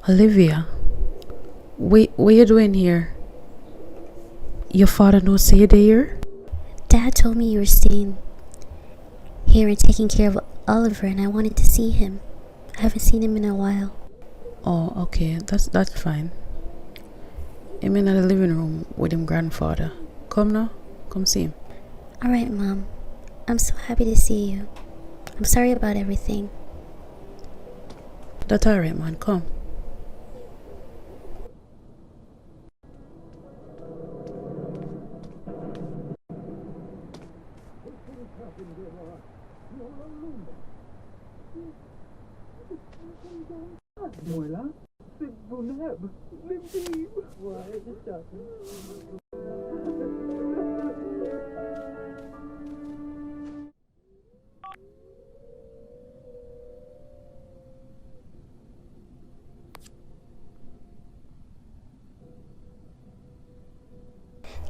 Olivia, wait, what you doing here? Your father no say you there? Dad told me you were staying here and taking care of Oliver, and I wanted to see him. I haven't seen him in a while. Oh, okay, that's fine. I'm in the living room with him grandfather. Come now, come see him. Alright, Mom. I'm so happy to see you. I'm sorry about everything. That's alright, man, come.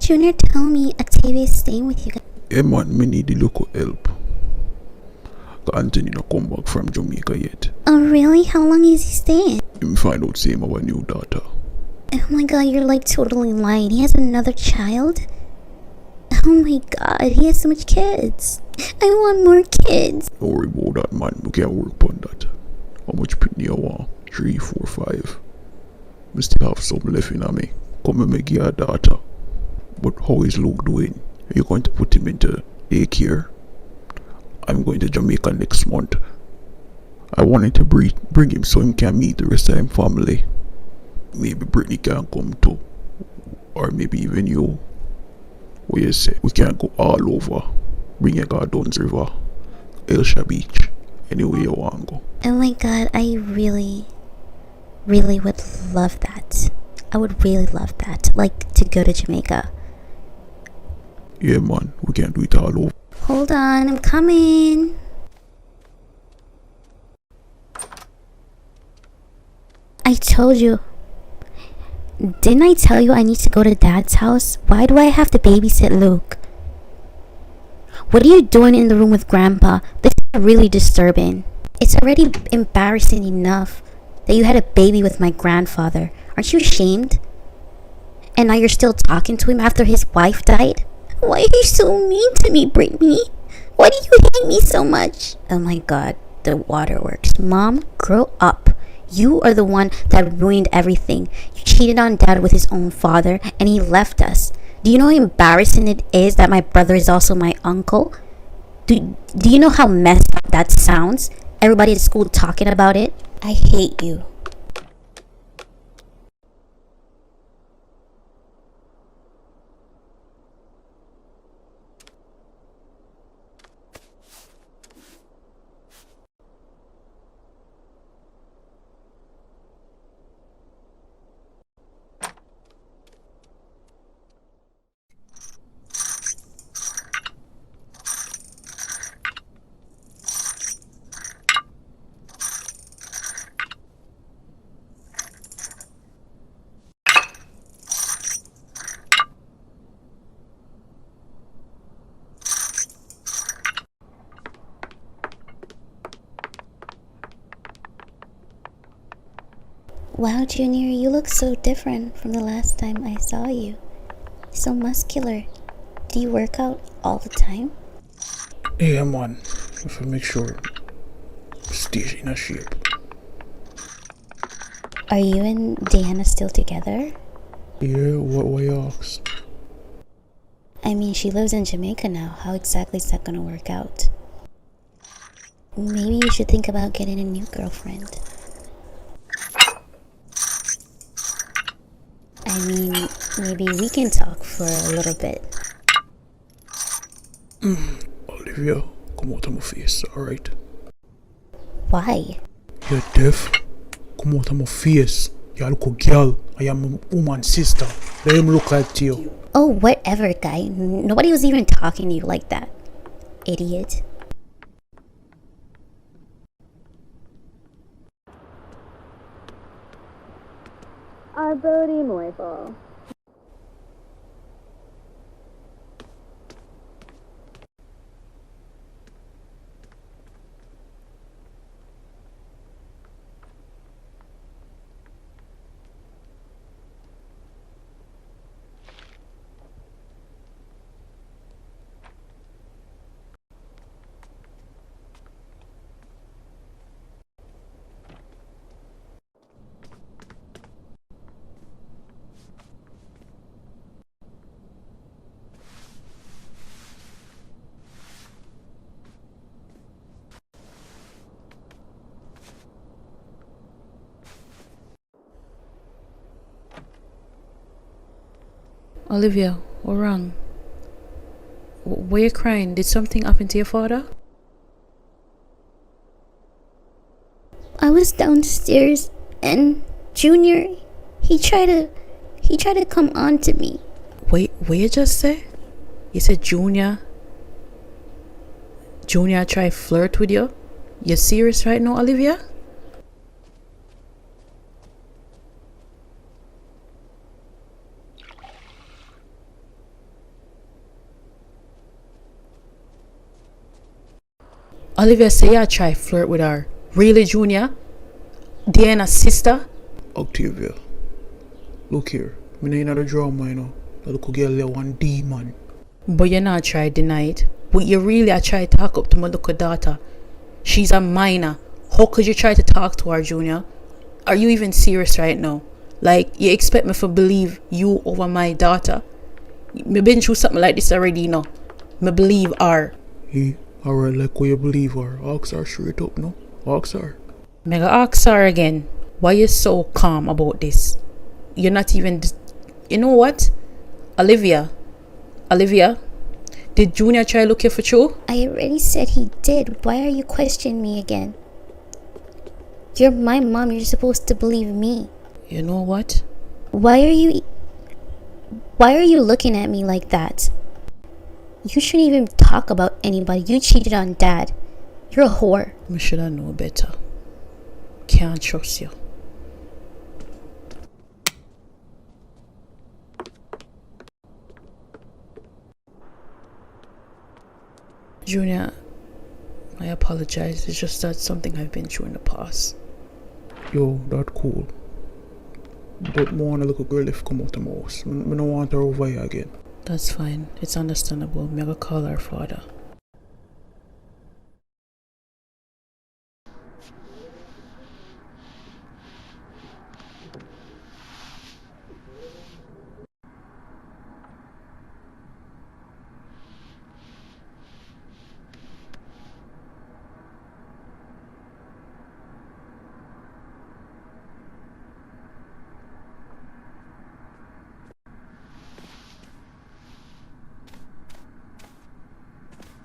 Junior, tell me Octavia's staying with you guys. Yeah man, me need the local help. Cause Anthony not come back from Jamaica yet. Oh, really? How long is he staying? Him find out same our new daughter. Oh my god, you're like totally lying. He has another child? Oh my god, he has so much kids. I want more kids. Don't worry about that man, we can work on that. How much pitney you want? 3, 4, 5. We still have some left in me. Come and make your daughter. But how is Luke doing? Are you going to put him into daycare? I'm going to Jamaica next month. I wanted to bring him so he can meet the rest of his family. Maybe Brittany can come too. Or maybe even you. What you say? We can go all over. Bring your guy down the river. Elsha Beach. Anywhere you want to go. Oh my god, I really would love that. I would really love that. Like, to go to Jamaica. Yeah man, we can do it all over. Hold on, I'm coming. I told you. Didn't I tell you I need to go to Dad's house? Why do I have to babysit Luke? What are you doing in the room with Grandpa? This is really disturbing. It's already embarrassing enough that you had a baby with my grandfather. Aren't you ashamed? And now you're still talking to him after his wife died? Why are you so mean to me, Brittany? Why do you hate me so much? Oh my god, the waterworks. Mom, grow up. You are the one that ruined everything. You cheated on Dad with his own father, and he left us. Do you know how embarrassing it is that my brother is also my uncle? Do you know how messed up that sounds? Everybody at school talking about it. I hate you. Wow, Junior, you look so different from the last time I saw you. So muscular. Do you work out all the time? Yeah man, if I make sure stay in a shape. Are you and Diana still together? Yeah, what you ask? I mean, she lives in Jamaica now. How exactly is that gonna work out? Maybe you should think about getting a new girlfriend. I mean, maybe we can talk for a little bit. Olivia, come out of my face, alright? Why? You're deaf? Come out of my face. You're a little girl. I am a woman's sister. Let him look like you. Oh, whatever, guy. Nobody was even talking to you like that. Idiot. Arbody Moifel. Olivia, what wrong? Why you crying? Did something happen to your father? I was downstairs and Junior, he tried to come on to me. Wait, what you just say? You said Junior try flirt with you? You serious right now, Olivia? Olivia say you try flirt with her. Really, Junior? Diana's sister? Octavia, look here. Me no inna the drama, you know. That little girl there one demon. But you not try deny it. But you really are try talk up to my little daughter. She's a minor. How could you try to talk to her, Junior? Are you even serious right now? Like, you expect me to believe you over my daughter? Me been through something like this already, you know. Me believe her. Hey, alright, like what you believe her. Ask her straight up, no? Ask her. Me go ask her again. Why you so calm about this? You're not even... You know what? Olivia, did Junior try looking for you? I already said he did. Why are you questioning me again? You're my mom. You're supposed to believe me. You know what? Why are you looking at me like that? You shouldn't even talk about anybody. You cheated on Dad. You're a whore. Me should have known better. Can't trust you. Junior, I apologize. It's just that something I've been through in the past. Yo, that cool. But more on a little girl if come out the house. Me no want her over here again. That's fine. It's understandable. Me go call her father.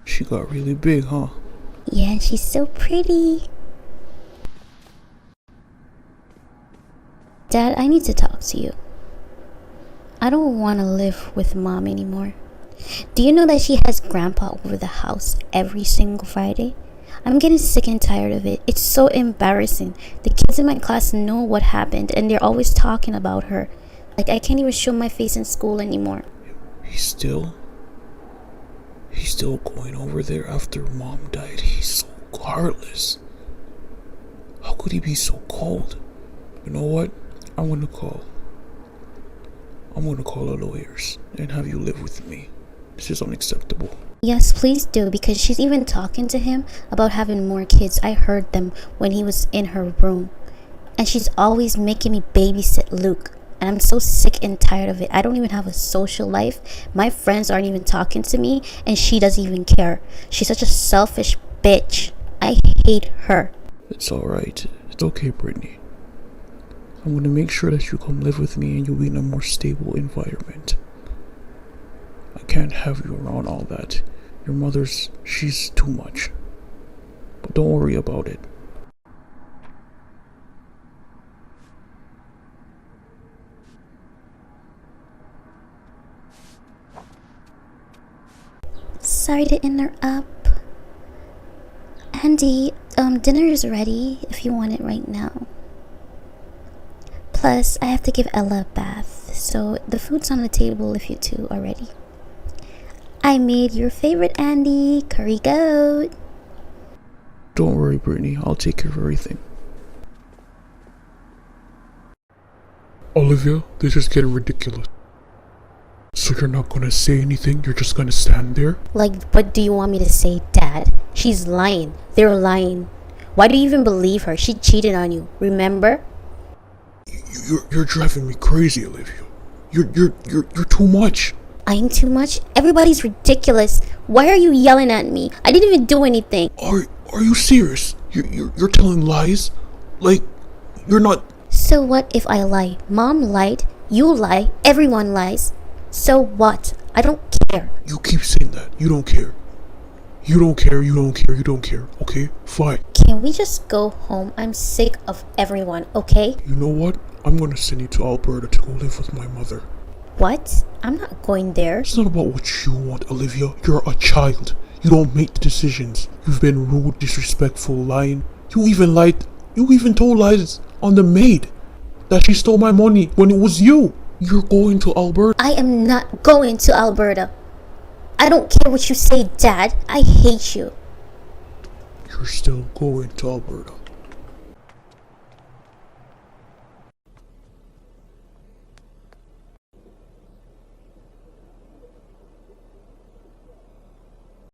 She got really big, huh? Yeah, and she's so pretty. Dad, I need to talk to you. I don't want to live with Mom anymore. Do you know that she has Grandpa over the house every single Friday? I'm getting sick and tired of it. It's so embarrassing. The kids in my class know what happened and they're always talking about her. Like, I can't even show my face in school anymore. He's still going over there after Mom died. He's so heartless. How could he be so cold? You know what? I'm gonna call the lawyers and have you live with me. This is unacceptable. Yes, please do, because she's even talking to him about having more kids. I heard them when he was in her room. And she's always making me babysit Luke. And I'm so sick and tired of it. I don't even have a social life. My friends aren't even talking to me, and she doesn't even care. She's such a selfish bitch. I hate her. It's alright. It's okay, Brittany. I'm gonna make sure that you come live with me and you'll be in a more stable environment. I can't have you around all that. Your mother's, she's too much. But don't worry about it. Sorry to interrupt. Andy, dinner is ready if you want it right now. Plus, I have to give Ella a bath, so the food's on the table if you two are ready. I made your favorite, Andy, curry goat. Don't worry, Brittany. I'll take care of everything. Olivia, this is getting ridiculous. So you're not gonna say anything? You're just gonna stand there? Like, what do you want me to say, Dad? She's lying. They're lying. Why do you even believe her? She cheated on you, remember? You're driving me crazy, Olivia. You're too much. I'm too much? Everybody's ridiculous. Why are you yelling at me? I didn't even do anything. Are you serious? You're telling lies? Like, you're not... So what if I lie? Mom lied. You lie. Everyone lies. So what? I don't care. You keep saying that. You don't care. You don't care, you don't care, you don't care. Okay? Fine. Can we just go home? I'm sick of everyone, okay? You know what? I'm gonna send you to Alberta to go live with my mother. What? I'm not going there. It's not about what you want, Olivia. You're a child. You don't make the decisions. You've been rude, disrespectful, lying. You even lied. You even told lies on the maid that she stole my money when it was you. You're going to Alberta. I am not going to Alberta. I don't care what you say, Dad. I hate you. You're still going to Alberta.